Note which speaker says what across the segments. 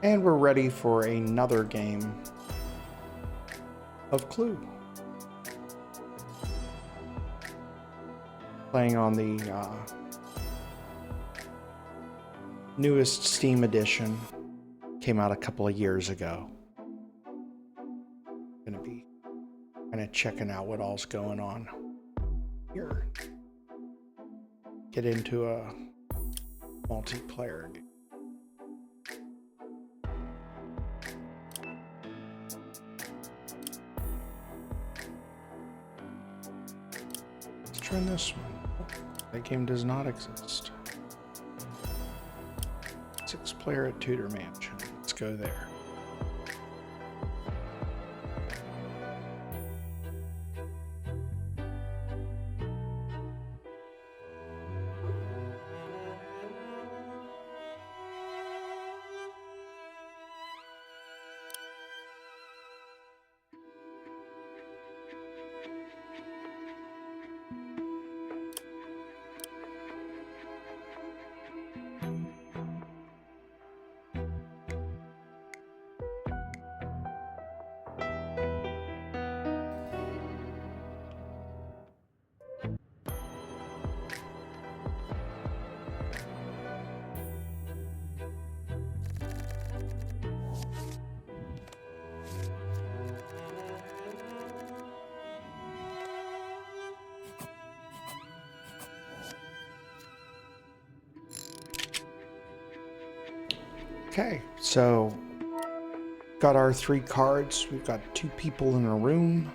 Speaker 1: And we're ready for another game of Clue. Playing on the newest Steam edition. Came out a couple of years ago. Gonna be kind of checking out what all's going on here. Get into a multiplayer game. Let's try this one. That game does not exist. 6-player at Tudor Mansion. Let's go there. Okay, so got our 3 cards. We've got 2 people in a room.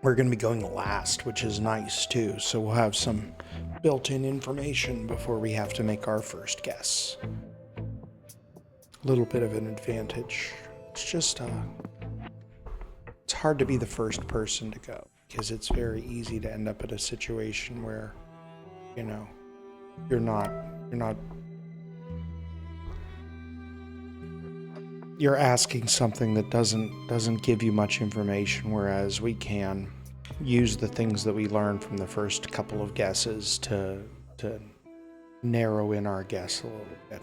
Speaker 1: We're going to be going last, which is nice too. So we'll have some built-in information before we have to make our first guess. A little bit of an advantage. It's just, it's hard to be the first person to go because it's very easy to end up in a situation where, you know, you're asking something that doesn't give you much information, whereas we can use the things that we learned from the first couple of guesses to narrow in our guess a little bit.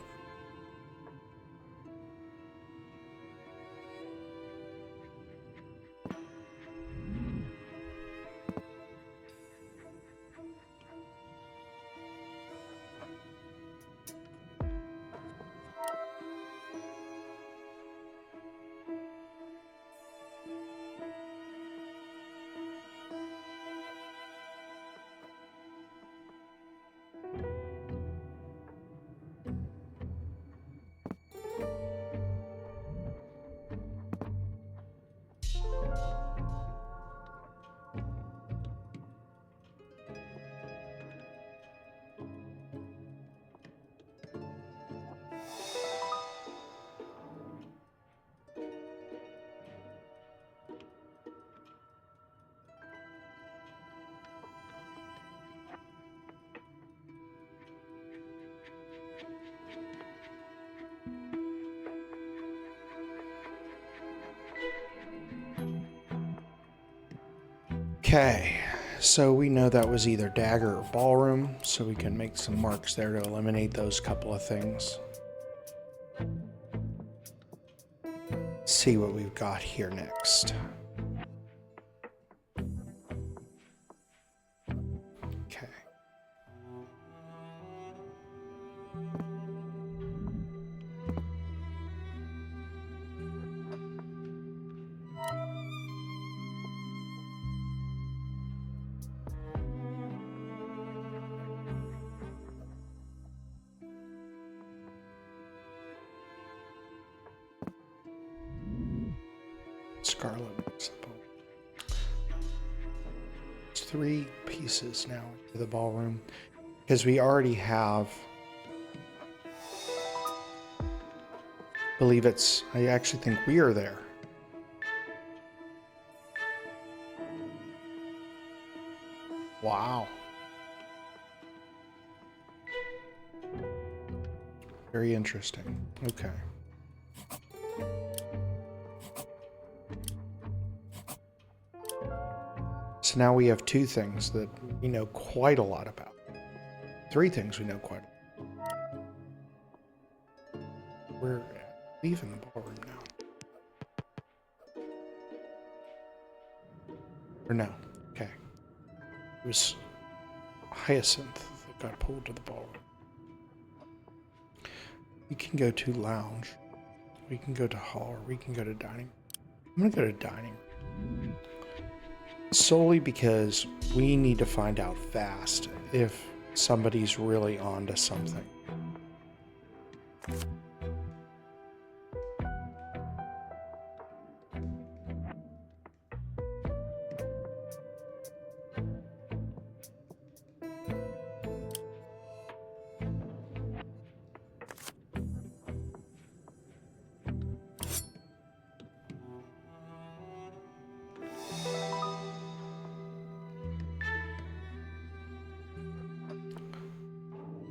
Speaker 1: Okay, so we know that was either dagger or ballroom, so we can make some marks there to eliminate those couple of things. Let's see what we've got here next. Okay. Scarlet. It's 3 pieces now to the ballroom because we already have. I actually think we are there. Wow. Very interesting. Okay. So now we have 2 things that we know quite a lot about. 3 things we know quite a lot. We're leaving the ballroom now. Or no. Okay. It was Hyacinth that got pulled to the ballroom. We can go to lounge. We can go to hall, or we can go to dining. I'm gonna go to dining. Solely because we need to find out fast if somebody's really onto something.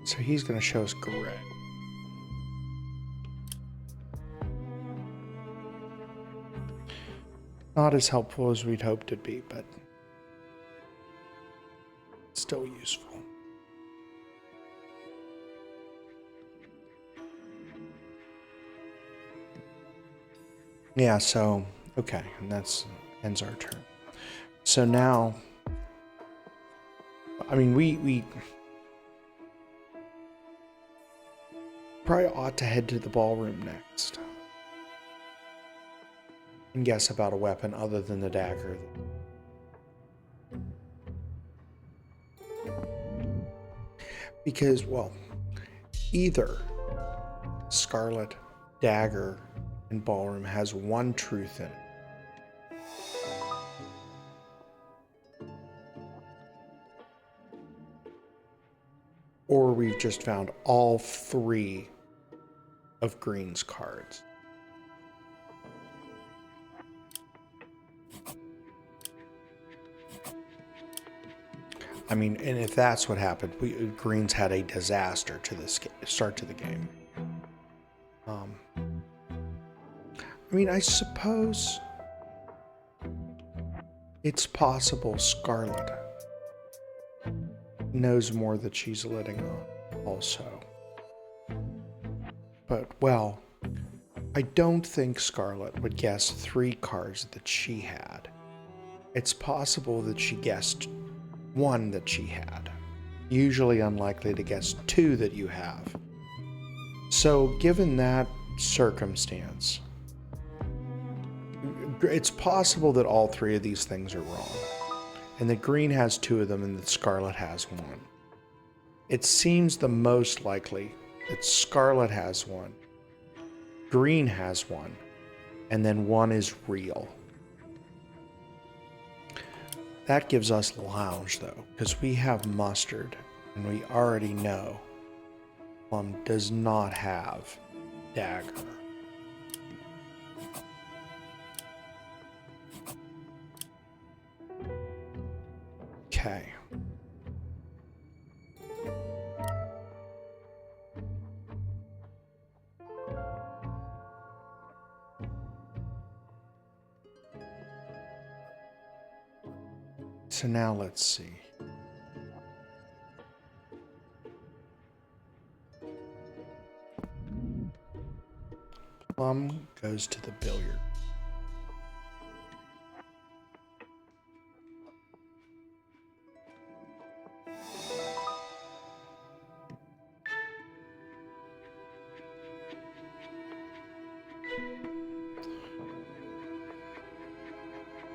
Speaker 1: So he's going to show us Greg. Not as helpful as we'd hoped it'd be, but still useful. Yeah, so, okay, and that's ends our turn. So now, I mean, we probably ought to head to the ballroom next and guess about a weapon other than the dagger. Because, well, either Scarlet Dagger in Ballroom has one truth in it, or we've just found all three of Green's cards. I mean, and if that's what happened, Green's had a disaster to this start to the game. I mean, I suppose it's possible Scarlet knows more that she's letting on also. But, well, I don't think Scarlet would guess 3 cards that she had. It's possible that she guessed 1 that she had. Usually unlikely to guess 2 that you have. So, given that circumstance, it's possible that all 3 of these things are wrong, and that Green has 2 of them and that Scarlet has 1. It seems the most likely that Scarlet has 1, Green has 1, and then 1 is real. That gives us lounge, though, because we have mustard, and we already know Plum does not have dagger. Okay. So now let's see. Plum goes to the billiard.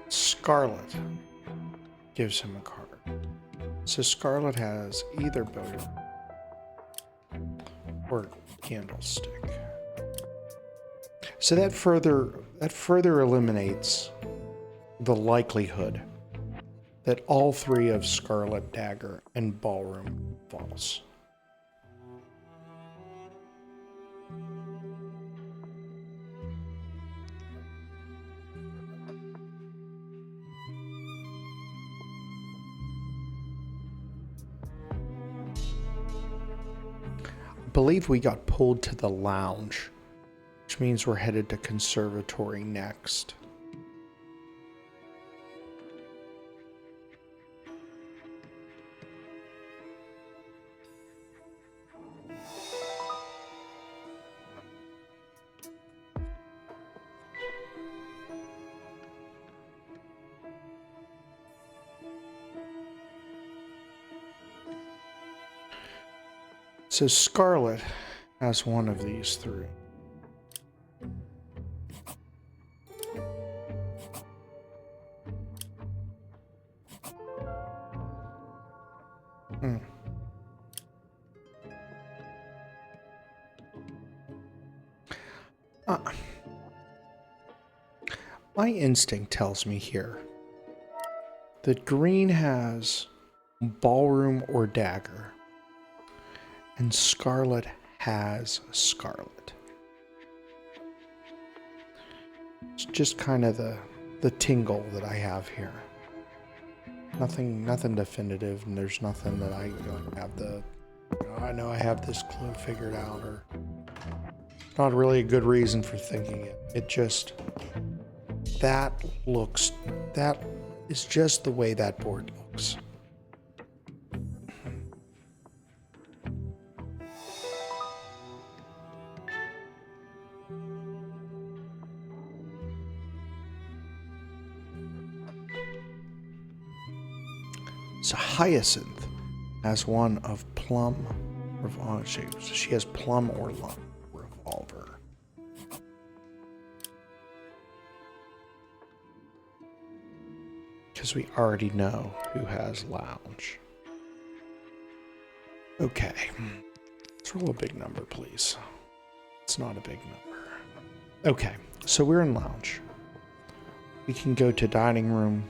Speaker 1: Scarlet gives him a card. So Scarlet has either billiard or candlestick. So that further eliminates the likelihood that all 3 of Scarlet, Dagger, and Ballroom falls. I believe we got pulled to the lounge, which means we're headed to conservatory next. So Scarlet has one of these three. My instinct tells me here that green has ballroom or dagger, and Scarlet has Scarlet. It's just kind of the tingle that I have here. Nothing definitive, and there's nothing that I have I know I have this clue figured out, or not really a good reason for thinking it. It just, that is just the way that board looks. So Hyacinth has one of plum. She has plum or revolver. Because we already know who has lounge. Okay. Let's roll a big number, please. It's not a big number. Okay, so we're in lounge. We can go to dining room.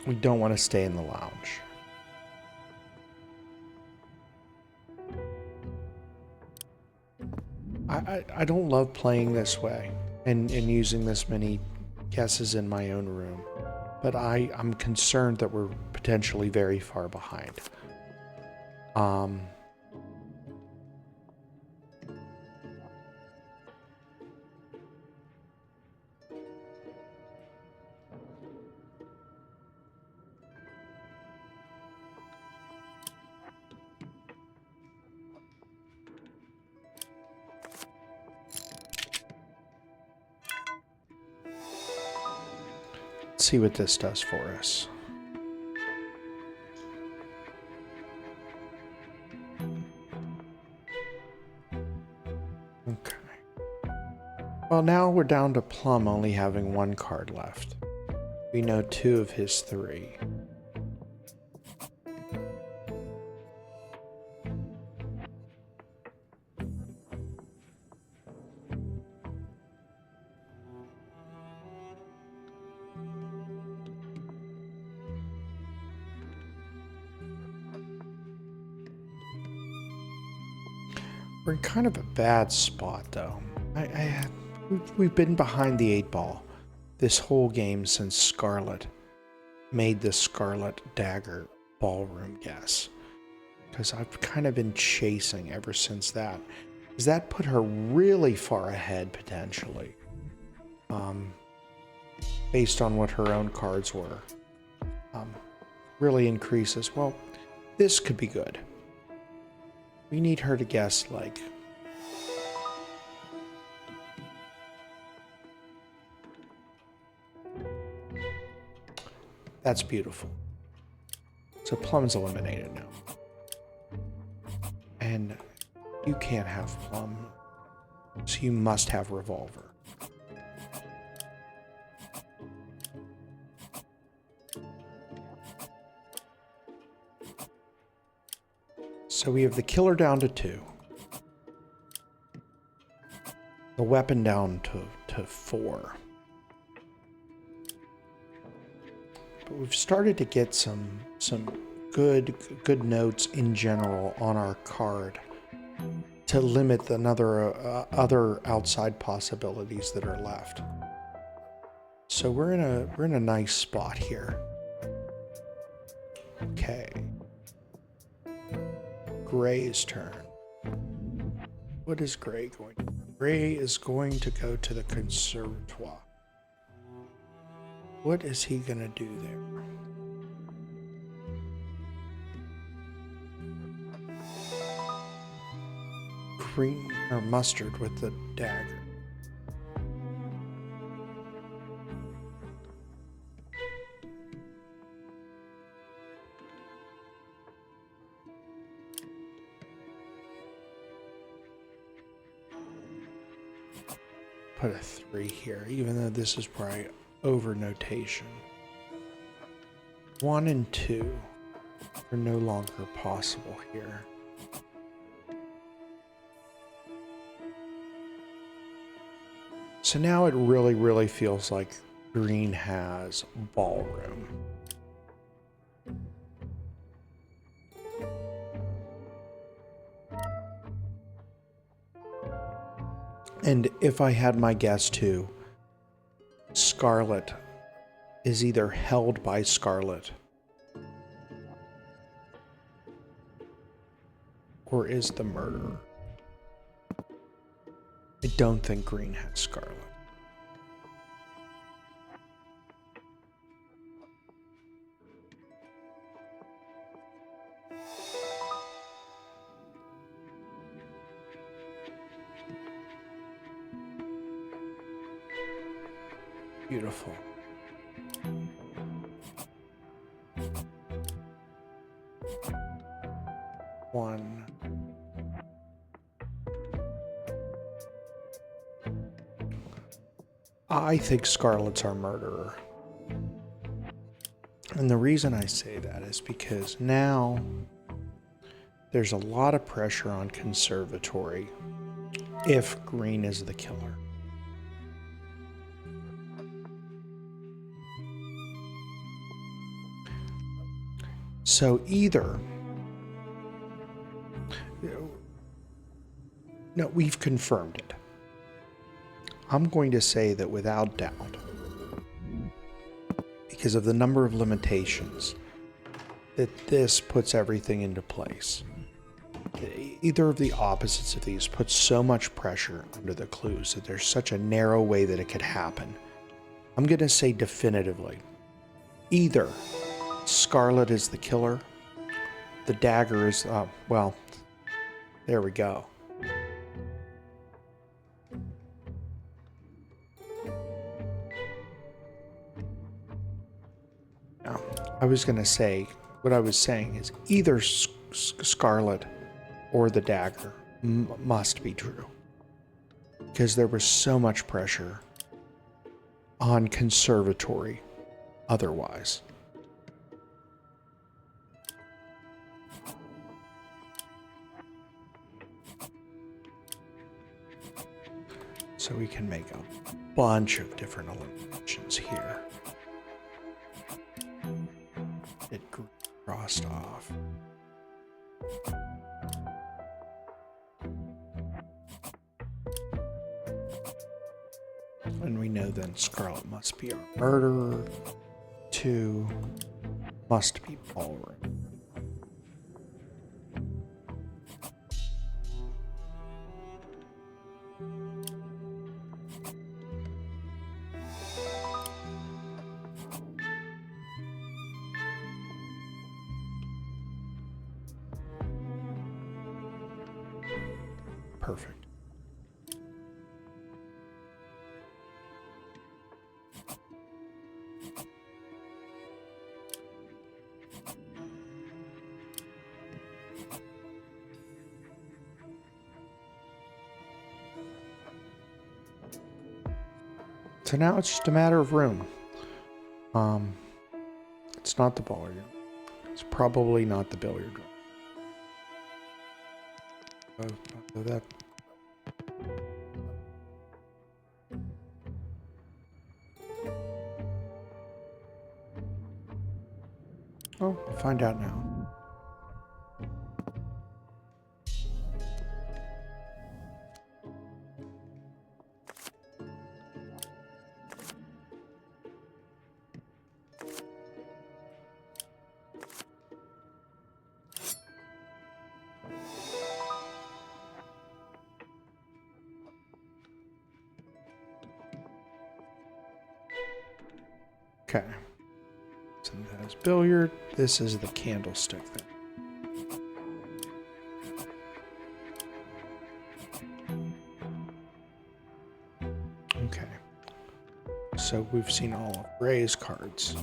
Speaker 1: We don't want to stay in the lounge. I don't love playing this way and using this many guesses in my own room, but I'm concerned that we're potentially very far behind. Let's see what this does for us. Okay. Well, now we're down to Plum only having one card left. We know two of his three. We're in kind of a bad spot, though. We've been behind the 8-ball this whole game since Scarlet made the Scarlet Dagger ballroom guess. Because I've kind of been chasing ever since that. Does that put her really far ahead, potentially? Based on what her own cards were. Really increases. Well, this could be good. We need her to guess, like... That's beautiful. So Plum's eliminated now. And you can't have Plum. So you must have Revolver. So we have the killer down to 2. The weapon down to 4. But we've started to get some good notes in general on our card to limit the other outside possibilities that are left. So we're in a nice spot here. Okay. Gray's turn. What is Gray going to do? Gray is going to go to the conservatoire. What is he going to do there? Green or mustard with the dagger. put a 3 here, even though this is probably over notation. 1 and 2 are no longer possible here. So now it really, really feels like green has ballroom. And if I had my guess too, Scarlet is either held by Scarlet or is the murderer. I don't think green has Scarlet. Beautiful. One. I think Scarlet's our murderer. And the reason I say that is because now there's a lot of pressure on conservatory if green is the killer. So either, no, we've confirmed it. I'm going to say that without doubt, because of the number of limitations, that this puts everything into place. Either of the opposites of these puts so much pressure under the clues that there's such a narrow way that it could happen. I'm going to say definitively, either Scarlet is the killer, the dagger is, well, there we go. Now, I was going to say, what I was saying is either Scarlet or the dagger must be true. Because there was so much pressure on conservatory otherwise. So we can make a bunch of different eliminations here. Get crossed off. And we know then Scarlet must be our murderer. 2 must be ballroom. Perfect. So now it's just a matter of room. It's not the ballroom. It's probably not the billiard room. That. Oh, we'll find out now. Okay. So that is billiard. This is the candlestick thing. Okay. So we've seen all of Ray's cards.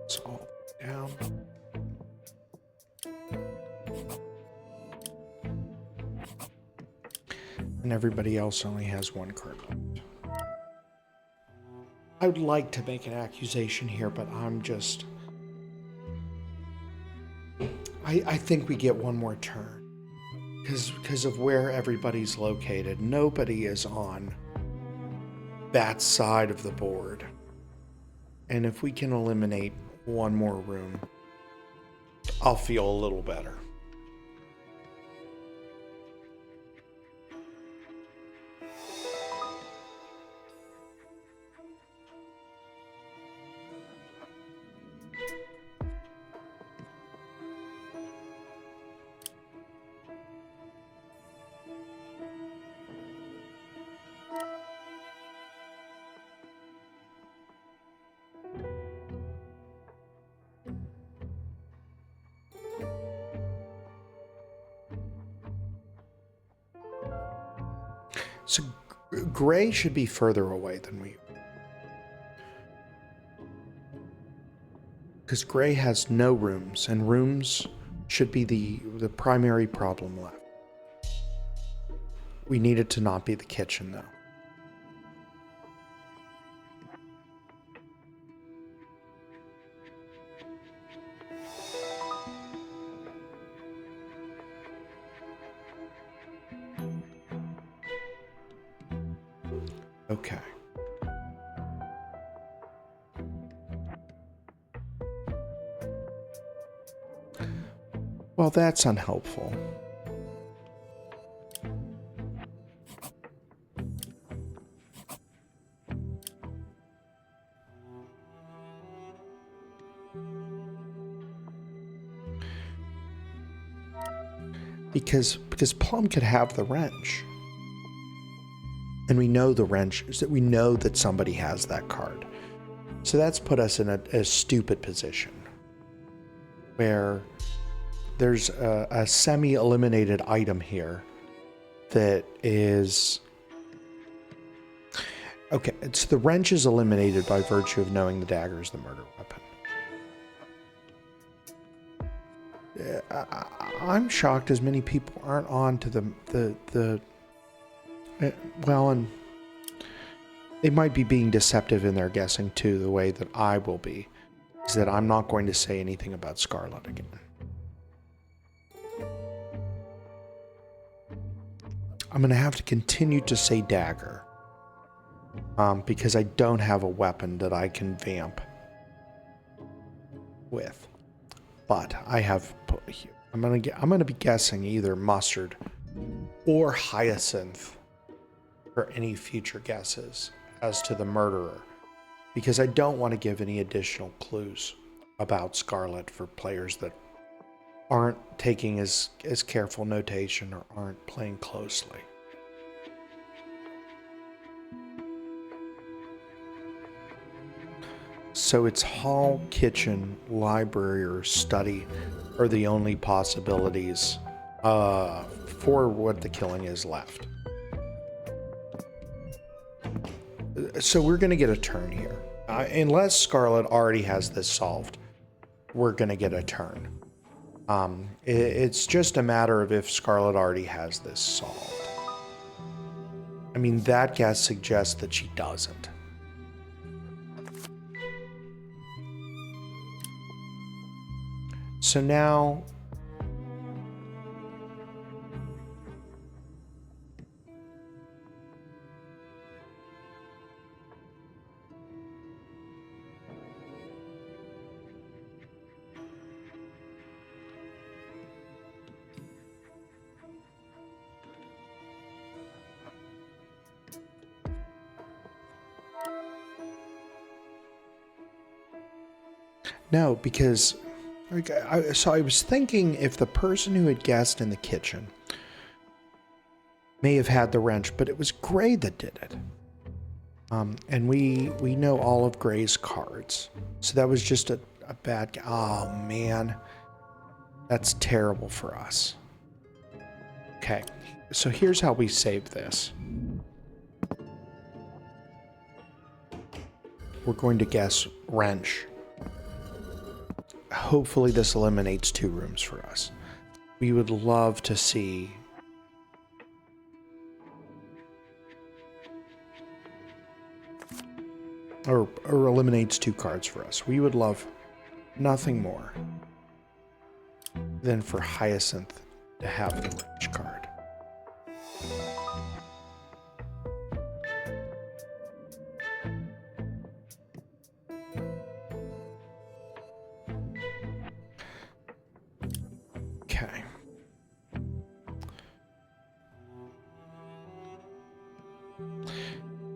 Speaker 1: It's all down. And and everybody else only has one card left. I would like to make an accusation here, but I'm just... I think we get one more turn. Because of where everybody's located. Nobody is on that side of the board. And if we can eliminate one more room, I'll feel a little better. So gray should be further away than we... Because gray has no rooms, and rooms should be the primary problem left. We need it to not be the kitchen, though. Okay. Well, that's unhelpful. Because Plum could have the wrench. And we know the wrench is that we know that somebody has that card. So that's put us in a stupid position where there's a semi-eliminated item here that is... Okay, it's the wrench is eliminated by virtue of knowing the dagger is the murder weapon. I'm shocked as many people aren't on to the well, and they might be being deceptive in their guessing too, the way that I will be, is that I'm not going to say anything about Scarlet again. I'm going to have to continue to say dagger, because I don't have a weapon that I can vamp with. But I have... I'm going to be guessing either mustard or hyacinth for any future guesses as to the murderer, because I don't want to give any additional clues about Scarlet for players that aren't taking as careful notation or aren't playing closely. So it's hall, kitchen, library, or study are the only possibilities for what the killing is left. So we're going to get a turn here. Unless Scarlet already has this solved, we're going to get a turn. It's just a matter of if Scarlet already has this solved. I mean, that guess suggests that she doesn't. So now... No, because... So I was thinking if the person who had guessed in the kitchen may have had the wrench, but it was Gray that did it. And we know all of Gray's cards. So that was just a bad... Oh, man. That's terrible for us. Okay, so here's how we save this. We're going to guess wrench. Hopefully this eliminates 2 rooms for us. We would love to see or eliminates 2 cards for us. We would love nothing more than for Hyacinth to have the Wrench card. Okay.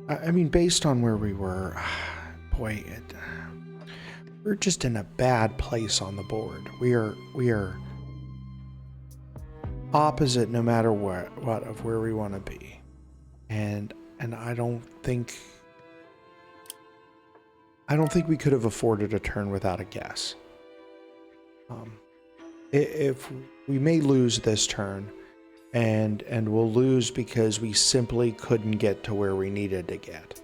Speaker 1: I mean, based on where we were, boy, we're just in a bad place on the board. We are opposite no matter what of where we want to be, and I don't think we could have afforded a turn without a guess. If we may lose this turn, and we'll lose because we simply couldn't get to where we needed to get.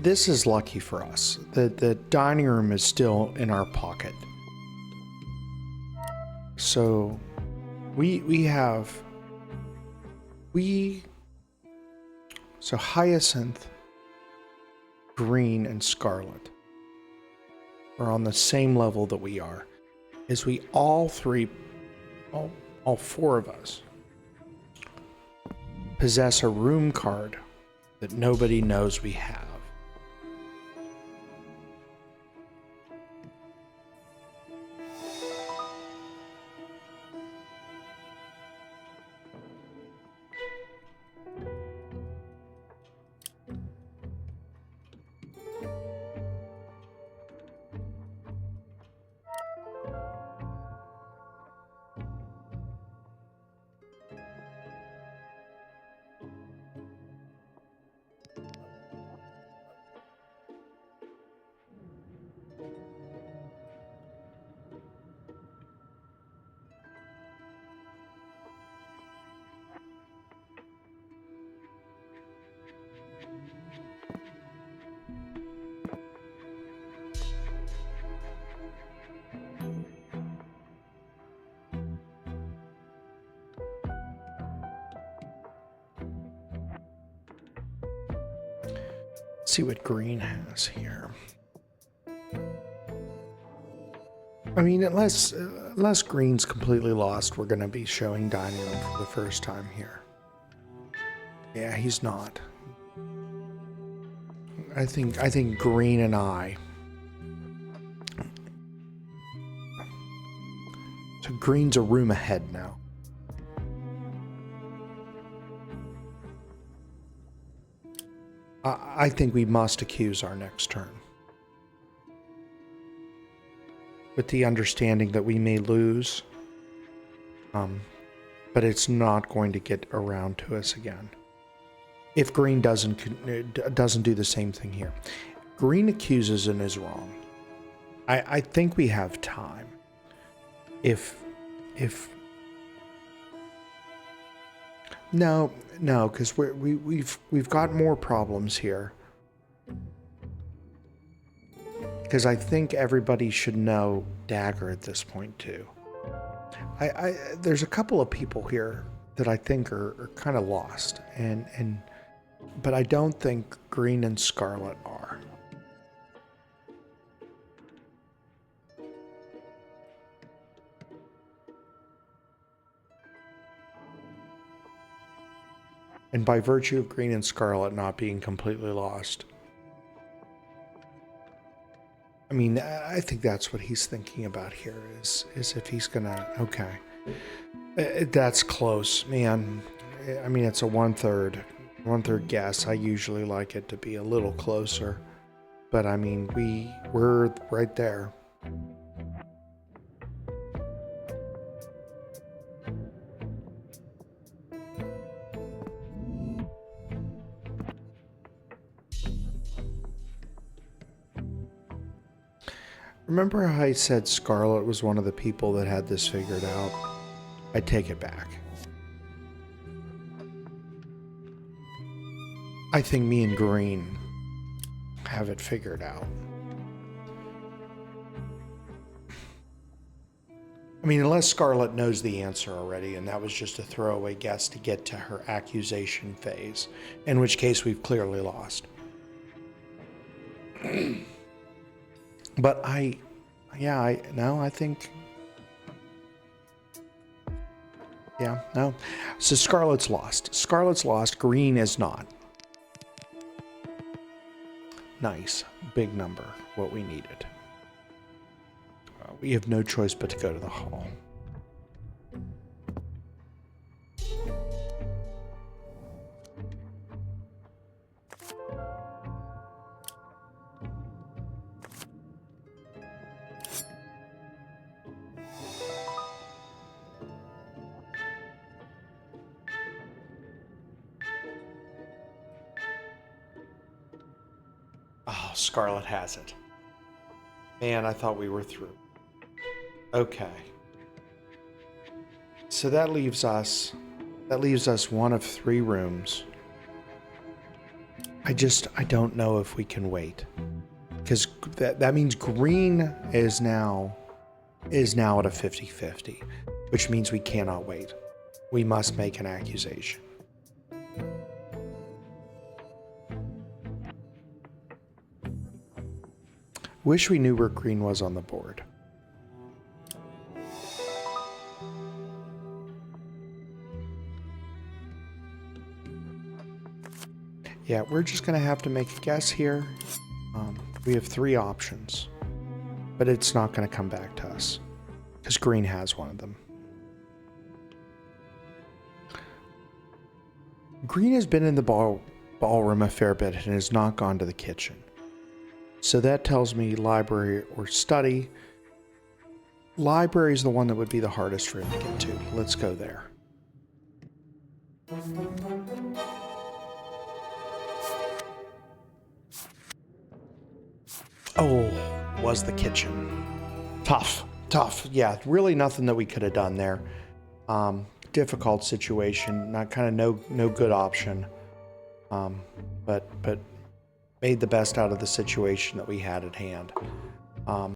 Speaker 1: This is lucky for us. The dining room is still in our pocket. So so Hyacinth, Green, and Scarlet are on the same level that we are. As we all 4 of us possess a room card that nobody knows we have. Let's see what Green has here. I mean, unless Green's completely lost, we're going to be showing dining room for the first time here. Yeah, he's not. I think Green and I. So Green's a room ahead now. I think we must accuse our next turn. With the understanding that we may lose, but it's not going to get around to us again. If Green doesn't do the same thing here. Green accuses and is wrong. I think we have time. If No, because we've got more problems here. Because I think everybody should know Dagger at this point too. There's a couple of people here that I think are kind of lost, but I don't think green and scarlet are. And by virtue of green and scarlet not being completely lost, I mean, I think that's what he's thinking about here is if he's gonna, okay. That's close, man. I mean, it's a one-third guess. I usually like it to be a little closer, but I mean, we're right there. Remember how I said Scarlet was one of the people that had this figured out? I take it back. I think me and Green have it figured out. I mean, unless Scarlet knows the answer already, and that was just a throwaway guess to get to her accusation phase, in which case we've clearly lost. But I think, yeah, no. So Scarlet's lost. Scarlet's lost. Green is not. Nice. Big number. What we needed. We have no choice but to go to the hall. Oh, Scarlet has it. Man, I thought we were through. Okay. So that leaves us one of 3 rooms. I don't know if we can wait. Because that means Green is now at a 50-50, which means we cannot wait. We must make an accusation. Wish we knew where Green was on the board. Yeah, we're just going to have to make a guess here. We have 3 options, but it's not going to come back to us because Green has one of them. Green has been in the ballroom a fair bit and has not gone to the kitchen. So that tells me library or study. Library is the one that would be the hardest room to get to. Let's go there. Oh, was the kitchen. Tough. Yeah, really nothing that we could have done there. Difficult situation, not kind of no good option. But made the best out of the situation that we had at hand.